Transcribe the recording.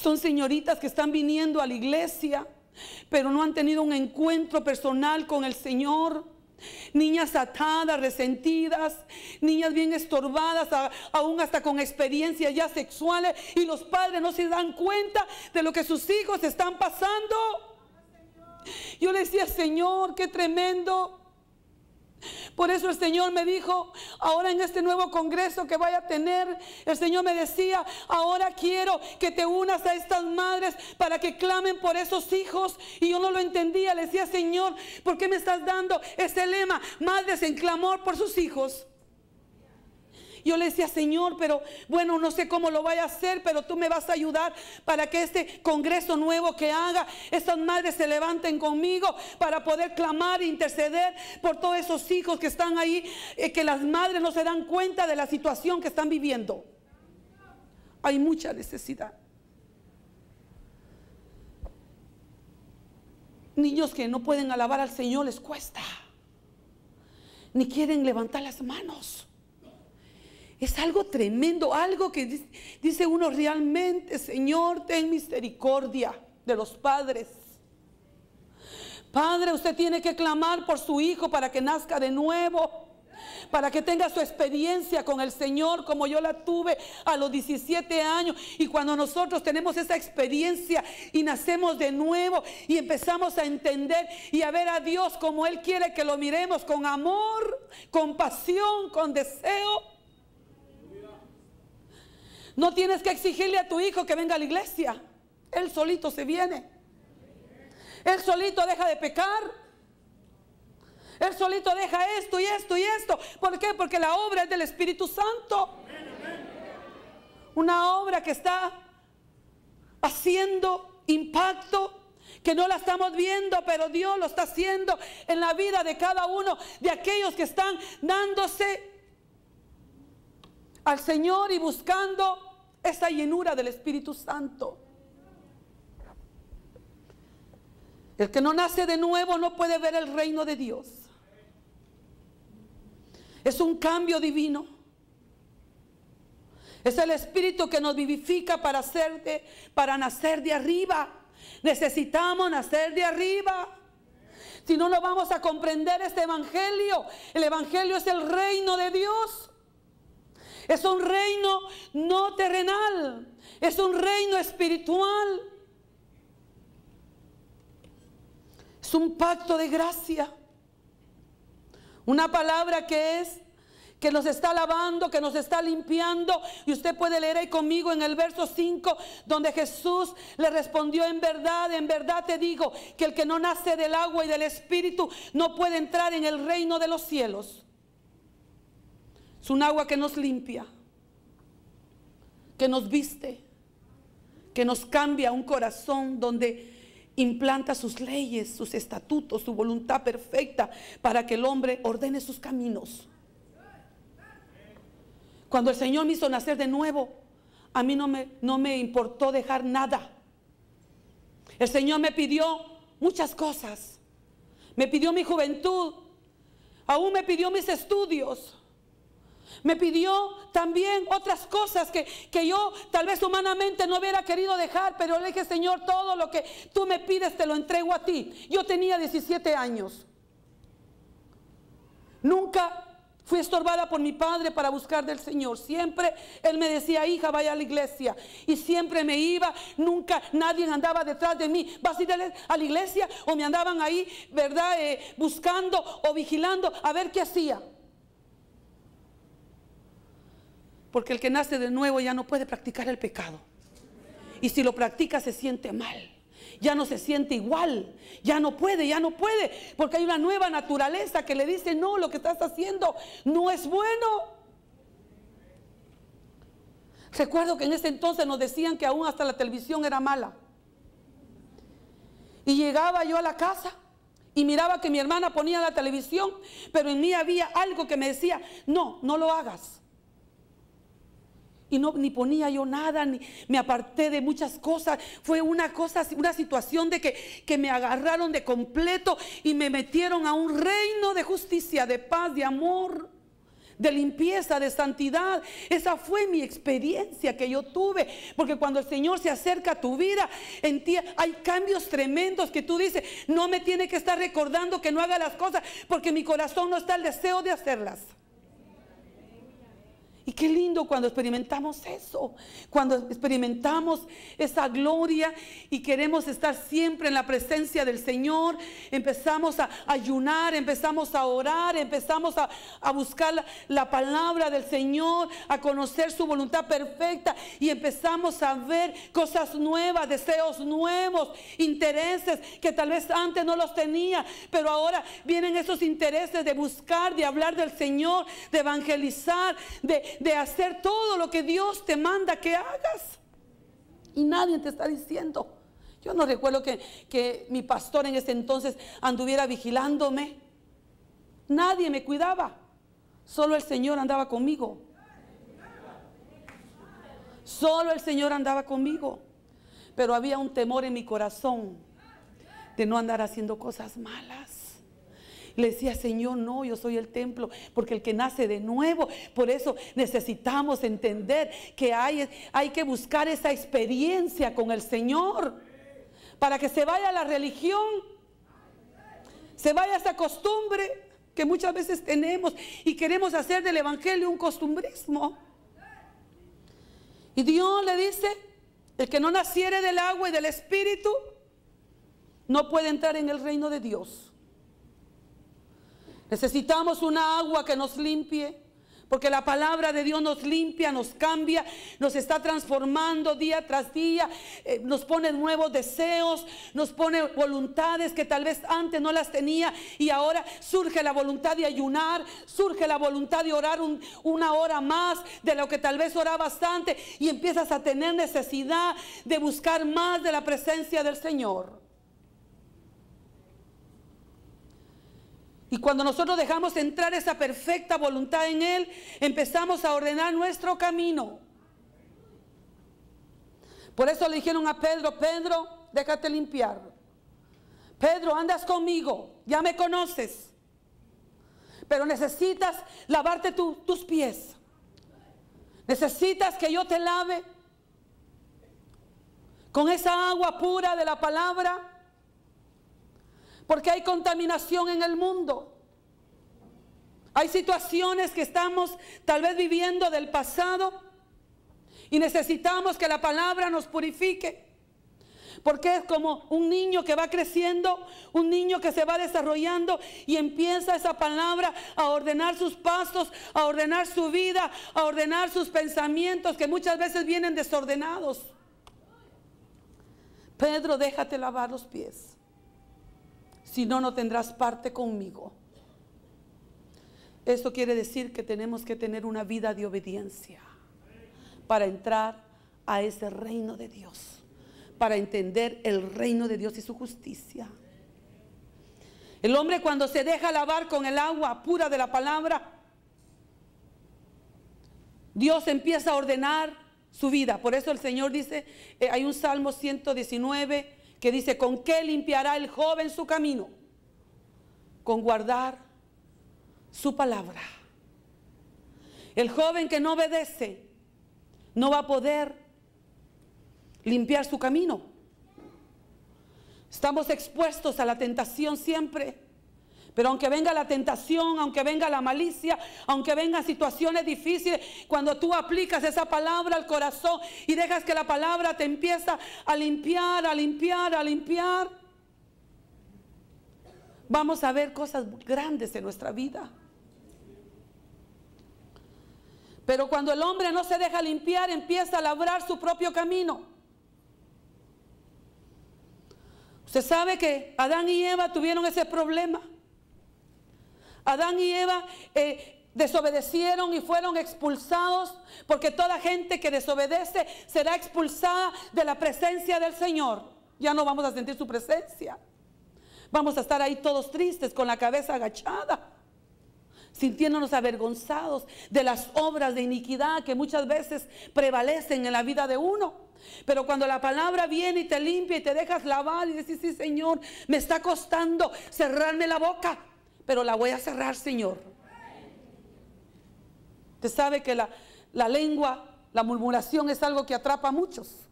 Son señoritas que están viniendo a la iglesia, pero no han tenido un encuentro personal con el Señor. Niñas atadas, resentidas, niñas bien estorbadas, aún hasta con experiencias ya sexuales, y los padres no se dan cuenta de lo que sus hijos están pasando. Yo le decía, Señor, qué tremendo. Por eso el Señor me dijo, ahora en este nuevo congreso que vaya a tener, el Señor me decía, ahora quiero que te unas a estas madres para que clamen por esos hijos. Y yo no lo entendía, le decía, Señor, ¿por qué me estás dando ese lema? Madres en clamor por sus hijos. Yo le decía, Señor, pero bueno, no sé cómo lo vaya a hacer, pero tú me vas a ayudar para que este congreso nuevo que haga, estas madres se levanten conmigo para poder clamar e interceder por todos esos hijos que están ahí, que las madres no se dan cuenta de la situación que están viviendo. Hay mucha necesidad. Niños que no pueden alabar al Señor, les cuesta, ni quieren levantar las manos. Es algo tremendo, algo que dice uno realmente, Señor, ten misericordia de los padres. Padre, usted tiene que clamar por su hijo para que nazca de nuevo, para que tenga su experiencia con el Señor como yo la tuve a los 17 años. Y cuando nosotros tenemos esa experiencia y nacemos de nuevo y empezamos a entender y a ver a Dios como Él quiere que lo miremos, con amor, con pasión, con deseo. No tienes que exigirle a tu hijo que venga a la iglesia. Él solito se viene. Él solito deja de pecar. Él solito deja esto y esto y esto. ¿Por qué? Porque la obra es del Espíritu Santo. Una obra que está haciendo impacto, que no la estamos viendo, pero Dios lo está haciendo en la vida de cada uno de aquellos que están dándose al Señor y buscando esa llenura del Espíritu Santo. El que no nace de nuevo no puede ver el reino de Dios. Es un cambio divino. Es el Espíritu que nos vivifica para nacer de arriba. Necesitamos nacer de arriba. Si no, no vamos a comprender este evangelio. El evangelio es el reino de Dios. Es un reino no terrenal, es un reino espiritual. Es un pacto de gracia. Una palabra que nos está lavando, que nos está limpiando. Y usted puede leer ahí conmigo en el verso 5, donde Jesús le respondió, en verdad te digo, que el que no nace del agua y del Espíritu no puede entrar en el reino de los cielos. Es un agua que nos limpia, que nos viste, que nos cambia un corazón donde implanta sus leyes, sus estatutos, su voluntad perfecta para que el hombre ordene sus caminos. Cuando el Señor me hizo nacer de nuevo, a mí no me importó dejar nada. El Señor me pidió muchas cosas. Me pidió mi juventud, aún me pidió mis estudios. Me pidió también otras cosas que yo tal vez humanamente no hubiera querido dejar, pero le dije, Señor, todo lo que tú me pides te lo entrego a ti. Yo tenía 17 años. Nunca fui estorbada por mi padre para buscar del Señor. Siempre él me decía, hija, vaya a la iglesia. Y siempre me iba, nunca nadie andaba detrás de mí. ¿Vas a ir a la iglesia? O me andaban ahí, ¿verdad? Buscando o vigilando a ver qué hacía. Porque el que nace de nuevo ya no puede practicar el pecado. Y si lo practica se siente mal. Ya no se siente igual. Ya no puede. Porque hay una nueva naturaleza que le dice, no, lo que estás haciendo no es bueno. Recuerdo que en ese entonces nos decían que aún hasta la televisión era mala. Y llegaba yo a la casa y miraba que mi hermana ponía la televisión, pero en mí había algo que me decía, no lo hagas. Y ni ponía yo nada, ni me aparté de muchas cosas. Fue una situación de que me agarraron de completo y me metieron a un reino de justicia, de paz, de amor, de limpieza, de santidad. Esa fue mi experiencia que yo tuve, porque cuando el Señor se acerca a tu vida, en ti hay cambios tremendos que tú dices, no me tiene que estar recordando que no haga las cosas, porque mi corazón no está el deseo de hacerlas. Y qué lindo cuando experimentamos eso, cuando experimentamos esa gloria y queremos estar siempre en la presencia del Señor. Empezamos a ayunar, empezamos a orar, empezamos a buscar la palabra del Señor, a conocer su voluntad perfecta, y empezamos a ver cosas nuevas, deseos nuevos, intereses que tal vez antes no los tenía, pero ahora vienen esos intereses de buscar, de hablar del Señor, de evangelizar, de hacer todo lo que Dios te manda que hagas. Y nadie te está diciendo. Yo no recuerdo que mi pastor en ese entonces anduviera vigilándome. Nadie me cuidaba. Solo el Señor andaba conmigo. Solo el Señor andaba conmigo. Pero había un temor en mi corazón de no andar haciendo cosas malas. Le decía, Señor, no, yo soy el templo, porque el que nace de nuevo. Por eso necesitamos entender que hay que buscar esa experiencia con el Señor, para que se vaya la religión, se vaya esa costumbre que muchas veces tenemos y queremos hacer del evangelio un costumbrismo. Y Dios le dice, el que no naciere del agua y del espíritu no puede entrar en el reino de Dios. Necesitamos una agua que nos limpie, porque la palabra de Dios nos limpia, nos cambia, nos está transformando día tras día, nos pone nuevos deseos, nos pone voluntades que tal vez antes no las tenía, y ahora surge la voluntad de ayunar, surge la voluntad de orar una hora más de lo que tal vez orabas antes, y empiezas a tener necesidad de buscar más de la presencia del Señor. Y cuando nosotros dejamos entrar esa perfecta voluntad en Él, empezamos a ordenar nuestro camino. Por eso le dijeron a Pedro, Pedro, déjate limpiar. Pedro, andas conmigo, ya me conoces, pero necesitas lavarte tus pies. Necesitas que yo te lave con esa agua pura de la palabra. Porque hay contaminación en el mundo. Hay situaciones que estamos tal vez viviendo del pasado y necesitamos que la palabra nos purifique. Porque es como un niño que va creciendo, un niño que se va desarrollando, y empieza esa palabra a ordenar sus pasos, a ordenar su vida, a ordenar sus pensamientos, que muchas veces vienen desordenados. Pedro, déjate lavar los pies. Si no, no tendrás parte conmigo. Esto quiere decir que tenemos que tener una vida de obediencia para entrar a ese reino de Dios, para entender el reino de Dios y su justicia. El hombre, cuando se deja lavar con el agua pura de la palabra, Dios empieza a ordenar su vida. Por eso el Señor dice, hay un Salmo 119 que dice, ¿con qué limpiará el joven su camino? Con guardar su palabra. El joven que no obedece no va a poder limpiar su camino. Estamos expuestos a la tentación siempre. Pero aunque venga la tentación, aunque venga la malicia, aunque vengan situaciones difíciles, cuando tú aplicas esa palabra al corazón y dejas que la palabra te empieza a limpiar, a limpiar, a limpiar, vamos a ver cosas grandes en nuestra vida. Pero cuando el hombre no se deja limpiar, empieza a labrar su propio camino. Usted sabe que Adán y Eva tuvieron ese problema. Adán y Eva desobedecieron y fueron expulsados, porque toda gente que desobedece será expulsada de la presencia del Señor. Ya no vamos a sentir su presencia. Vamos a estar ahí todos tristes, con la cabeza agachada, sintiéndonos avergonzados de las obras de iniquidad que muchas veces prevalecen en la vida de uno. Pero cuando la palabra viene y te limpia y te dejas lavar y decís, sí, Señor, me está costando cerrarme la boca, pero la voy a cerrar, Señor. Usted sabe que la lengua, la murmuración es algo que atrapa a muchos.